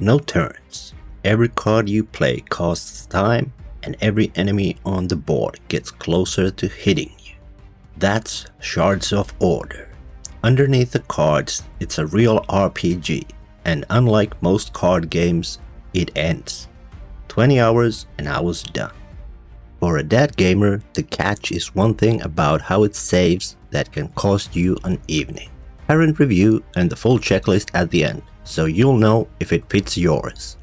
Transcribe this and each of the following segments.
No turns. Every card you play costs time, and every enemy on the board gets closer to hitting you. That's Shards of Order. Underneath the cards, it's a real RPG, and unlike most card games, it ends. 20 hours and I was done. For a dead gamer, the catch is one thing about how it saves that can cost you an evening. Parent review and the full checklist at the end, so you'll know if it fits yours.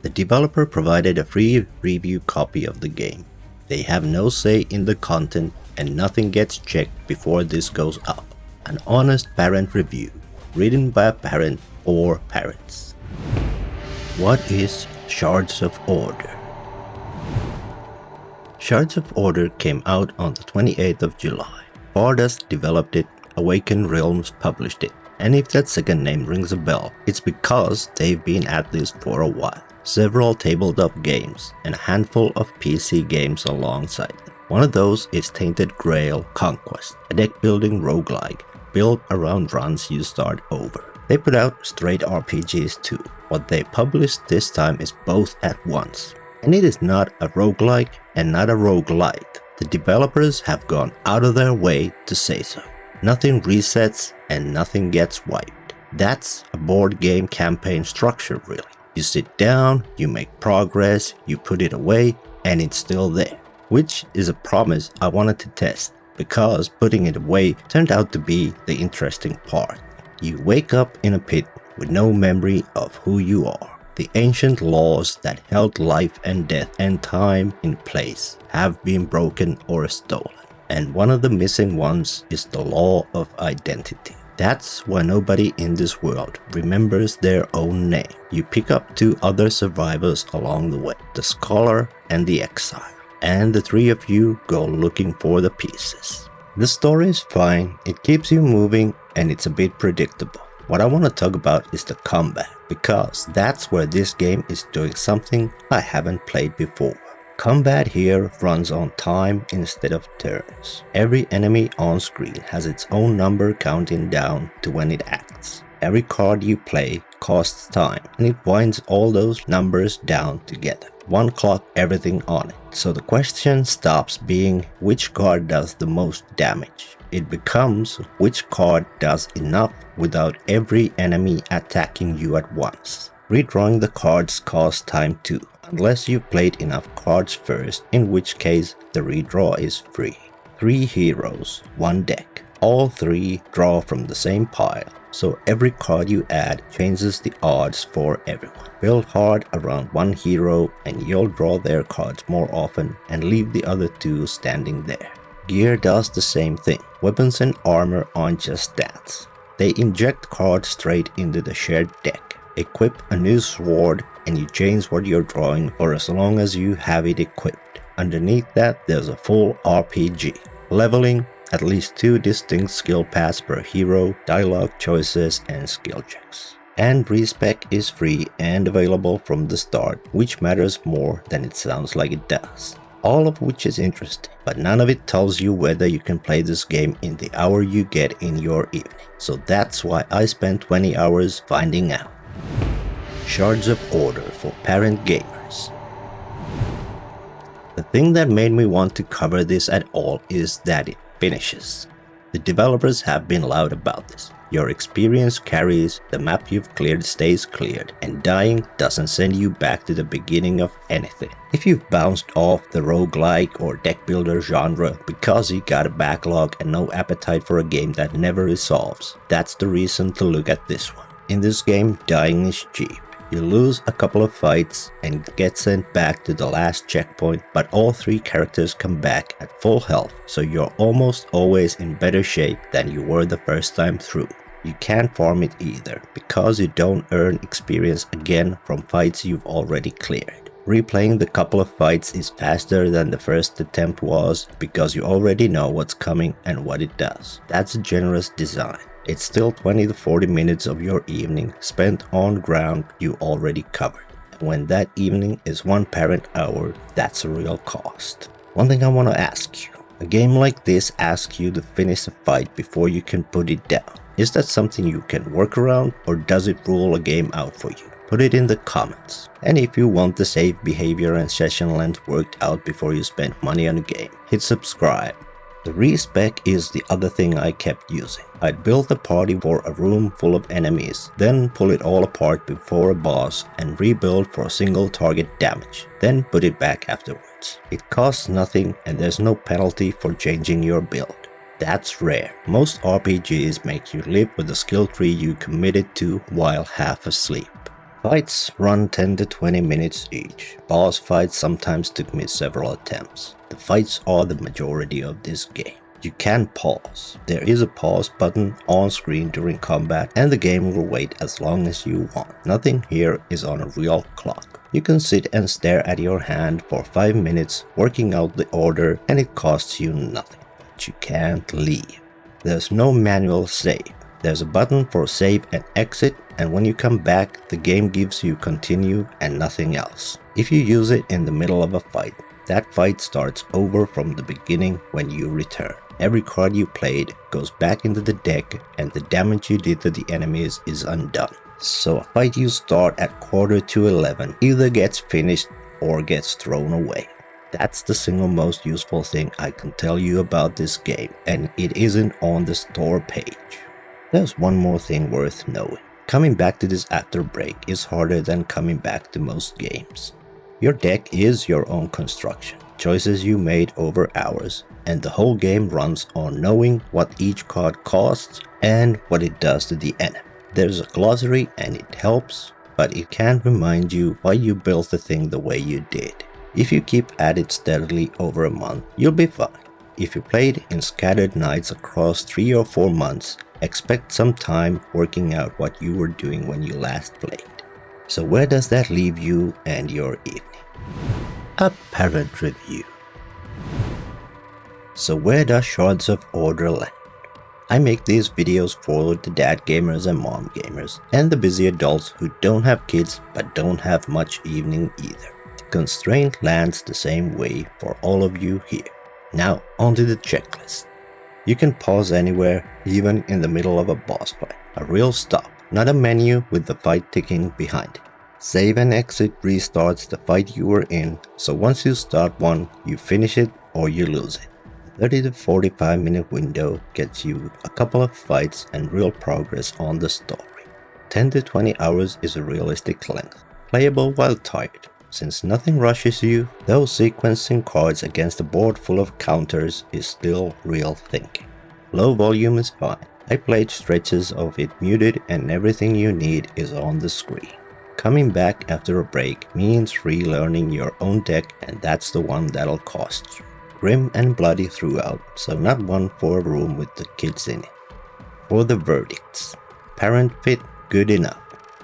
The developer provided a free review copy of the game. They have no say in the content and nothing gets checked before this goes up. An honest parent review, written by a parent or parents. What is Shards of Order? Shards of Order came out on the 28th of July. Fardust developed it, Awaken Realms published it. And if that second name rings a bell, it's because they've been at this for a while. Several tabletop games and a handful of PC games alongside them. One of those is Tainted Grail Conquest, a deck building roguelike built around runs you start over. They put out straight RPGs too. What they published this time is both at once. And it is not a roguelike and not a roguelite. The developers have gone out of their way to say so. Nothing resets and nothing gets wiped. That's a board game campaign structure really. You sit down, you make progress, you put it away, and it's still there. Which is a promise I wanted to test, because putting it away turned out to be the interesting part. You wake up in a pit with no memory of who you are. The ancient laws that held life and death and time in place have been broken or stolen. And one of the missing ones is the law of identity. That's why nobody in this world remembers their own name. You pick up two other survivors along the way, the scholar and the exile, and the three of you go looking for the pieces. The story is fine, it keeps you moving, and it's a bit predictable. What I want to talk about is the combat, because that's where this game is doing something I haven't played before. Combat here runs on time instead of turns. Every enemy on screen has its own number counting down to when it acts. Every card you play costs time, and it winds all those numbers down together. One clock everything on it. So the question stops being which card does the most damage. It becomes which card does enough without every enemy attacking you at once. Redrawing the cards costs time too, unless you've played enough cards first, in which case the redraw is free. 3 heroes, 1 deck. All 3 draw from the same pile, so every card you add changes the odds for everyone. Build hard around 1 hero and you'll draw their cards more often and leave the other 2 standing there. Gear does the same thing. Weapons and armor aren't just stats. They inject cards straight into the shared deck. Equip a new sword and you change what you're drawing for as long as you have it equipped. Underneath that there's a full RPG. Leveling, at least 2 distinct skill paths per hero, dialogue choices and skill checks. And respec is free and available from the start, which matters more than it sounds like it does. All of which is interesting, but none of it tells you whether you can play this game in the hour you get in your evening. So that's why I spent 20 hours finding out. Shards of Order for parent gamers. The thing that made me want to cover this at all is that it finishes. The developers have been loud about this. Your experience carries, the map you've cleared stays cleared, and dying doesn't send you back to the beginning of anything. If you've bounced off the roguelike or deck builder genre because you got a backlog and no appetite for a game that never resolves, that's the reason to look at this one. In this game, dying is cheap. You lose a couple of fights and get sent back to the last checkpoint, but all 3 characters come back at full health, so you're almost always in better shape than you were the first time through. You can't farm it either, because you don't earn experience again from fights you've already cleared. Replaying the couple of fights is faster than the first attempt was, because you already know what's coming and what it does. That's a generous design. It's still 20 to 40 minutes of your evening spent on ground you already covered. And when that evening is 1 parent hour, that's a real cost. One thing I want to ask you, A game like this asks you to finish a fight before you can put it down. Is that something you can work around, or does it rule a game out for you? Put it in the comments. And if you want the save behavior and session length worked out before you spend money on a game, hit subscribe. The respec is the other thing I kept using. I'd build a party for a room full of enemies, then pull it all apart before a boss and rebuild for a single target damage, then put it back afterwards. It costs nothing and there's no penalty for changing your build. That's rare. Most RPGs make you live with the skill tree you committed to while half asleep. Fights run 10 to 20 minutes each. Boss fights sometimes took me several attempts. The fights are the majority of this game. You can pause. There is a pause button on screen during combat and the game will wait as long as you want. Nothing here is on a real clock. You can sit and stare at your hand for 5 minutes working out the order and it costs you nothing. But you can't leave. There's no manual save. There's a button for save and exit, and when you come back, the game gives you continue and nothing else. If you use it in the middle of a fight, that fight starts over from the beginning when you return. Every card you played goes back into the deck and the damage you did to the enemies is undone. So a fight you start at 10:45 either gets finished or gets thrown away. That's the single most useful thing I can tell you about this game, and it isn't on the store page. There's one more thing worth knowing. Coming back to this after break is harder than coming back to most games. Your deck is your own construction, choices you made over hours, and the whole game runs on knowing what each card costs and what it does to the enemy. There's a glossary and it helps, but it can't remind you why you built the thing the way you did. If you keep at it steadily over a month, you'll be fine. If you played in scattered nights across 3 or 4 months, expect some time working out what you were doing when you last played. So where does that leave you and your evening? A parent review. So where does Shards of Order land? I make these videos for the dad gamers and mom gamers, and the busy adults who don't have kids but don't have much evening either. The constraint lands the same way for all of you here. Now onto the checklist. You can pause anywhere, even in the middle of a boss fight. A real stop, not a menu with the fight ticking behind it. Save and exit restarts the fight you were in, so once you start one, you finish it or you lose it. A 30 to 45 minute window gets you a couple of fights and real progress on the story. 10 to 20 hours is a realistic length, playable while tired. Since nothing rushes you, though sequencing cards against a board full of counters is still real thinking. Low volume is fine. I played stretches of it muted and everything you need is on the screen. Coming back after a break means relearning your own deck, and that's the one that'll cost you. Grim and bloody throughout, so not one for a room with the kids in it. For the verdicts. Parent fit, good enough.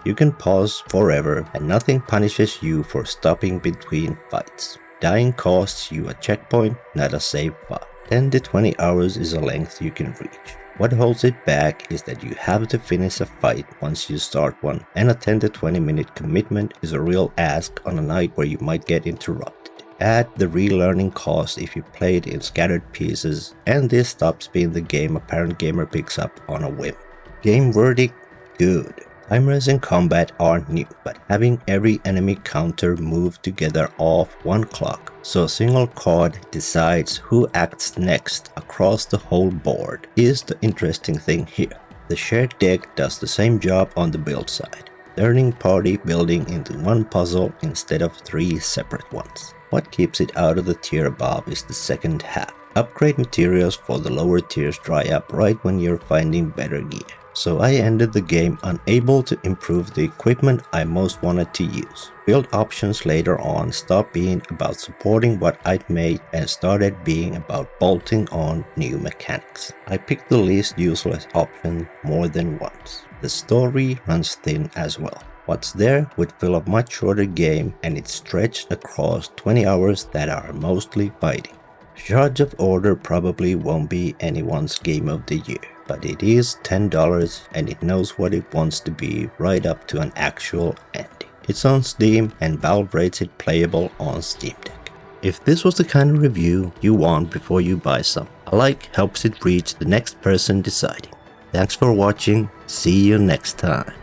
You can pause forever and nothing punishes you for stopping between fights. Dying costs you a checkpoint, not a save file. 10 to 20 hours is a length you can reach. What holds it back is that you have to finish a fight once you start one, and a 10 to 20 minute commitment is a real ask on a night where you might get interrupted. Add the relearning cost if you played in scattered pieces, and this stops being the game a parent gamer picks up on a whim. Game verdict, good. Timers in combat are new, but having every enemy counter move together off one clock, so a single card decides who acts next across the whole board, is the interesting thing here. The shared deck does the same job on the build side, turning party building into one puzzle instead of 3 separate ones. What keeps it out of the tier above is the second half. Upgrade materials for the lower tiers dry up right when you're finding better gear. So I ended the game unable to improve the equipment I most wanted to use. Build options later on stopped being about supporting what I'd made and started being about bolting on new mechanics. I picked the least useless option more than once. The story runs thin as well. What's there would fill a much shorter game, and it's stretched across 20 hours that are mostly fighting. Shards of Order probably won't be anyone's game of the year, but it is $10 and it knows what it wants to be right up to an actual ending. It's on Steam and Valve rates it playable on Steam Deck. if this was the kind of review you want before you buy some. A like helps it reach the next person deciding. Thanks for watching, see you next time.